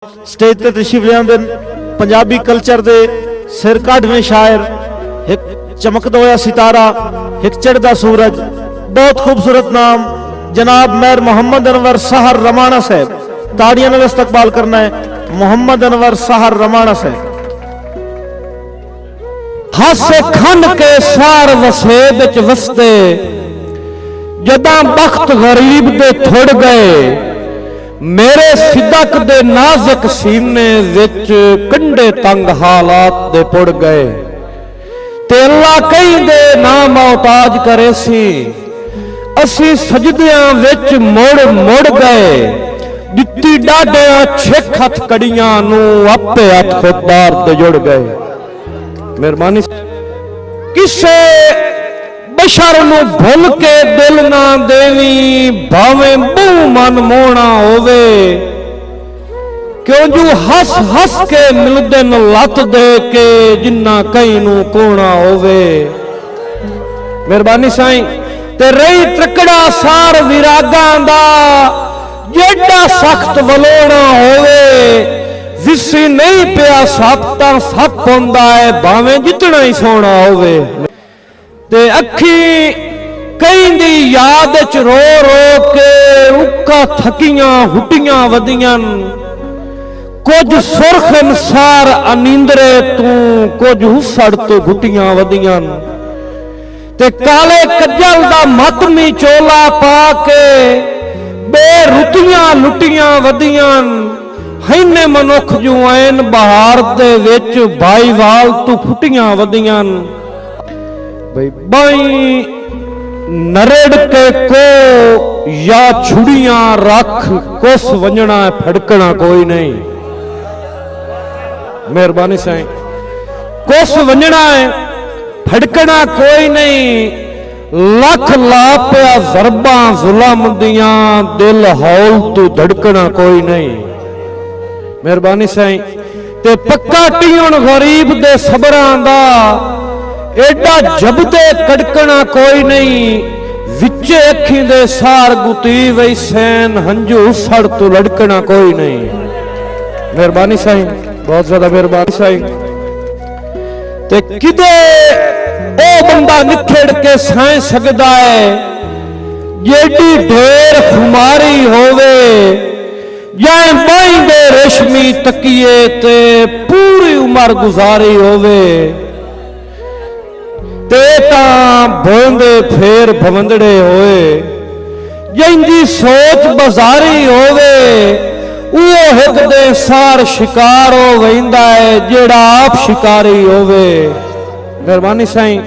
Stage ते तशरीफ लियाते Punjabi culture के सिर काढ़वें शायर, एक चमकदा होया सितारा, एक चढ़दा सूरज। बहुत खूबसूरत नाम जनाब मेयर मोहम्मद अनवर सहर रमाना साहब। ताड़ियां ने इस्तकबाल करना है मोहम्मद अनवर सहर रमाना साहब। हासे खन के सार वसे बिच वसते जदा बख्त गरीब दे थुड़ गए, मेरे सिदक दे नाजुक सीने विच कंडे तंग हालात दे पुड़ गए। ते अल्लाह कई दे नाम मोहताज करे सी, असी सजदियां विच मुड़ मुड़ गए। दित्ती डाडियां छिक हथ कड़ियां नू आपे हथ खुददार ते जुड़ गए। मेहरबानी किसे बशर नू भुल के दिल ना देवी, भावें मुंह मन मोना होवे। क्यों जू हस हस के मिलदे न लत दे के, जिन्ना कई नू कोना होवे। मेहरबानी साईं ते रही त्रकड़ा सार विरागां दा, जेड़ा सख्त वलोना होवे। जिसी नहीं पिया सत्ता सप होंदा है, भावें जितना ही सोना होवे। ते अखी कई दी याद च रो रो के उक्का थकियां हुटियां वदियां। कुछ सुरखन सार अनिंदरे तू, कुछ हुसड़ तो घुटियां वदियां। ते काले कज्जल दा मतमी चोला पा के बेरुतियां लुटियां वदियां। हैने मनुख जू ऐन बहार दे विच भाईवाल तू फुटियां वदियां। बाई नरेड़ के को या छुड़ियां रख, कुस वंजना फड़कना कोई नहीं। मेहरबानी साईं कुस वंजना है फड़कना कोई नहीं। लख ला पिया जरबा जुलम दियां, दिल हौल तू धड़कना कोई नहीं। मेहरबानी साईं ते पक्का टीण गरीब दे सबरां दा, एडा जबदे कड़कना कोई नहीं। विचे अखी दे सार गुती वही सैन, हंजू सड़ तो लड़कना कोई नहीं। मेहरबानी साईं बहुत ज्यादा मेहरबानी साईं। ते किदे ओ बंदा निखेड़ के सह सकदा है, जेडी ढेर खुमारी होवे। जाए बाई दे रेशमी तकिए ते पूरी उम्र गुजारी होवे। ते भोंदे फेर भवंदड़े होए, जिंदी सोच बाजारी होवे। वो हिक दे सार शिकार हो वहिंदा है, जेड़ा आप शिकारी होवे। मेहरबानी साईं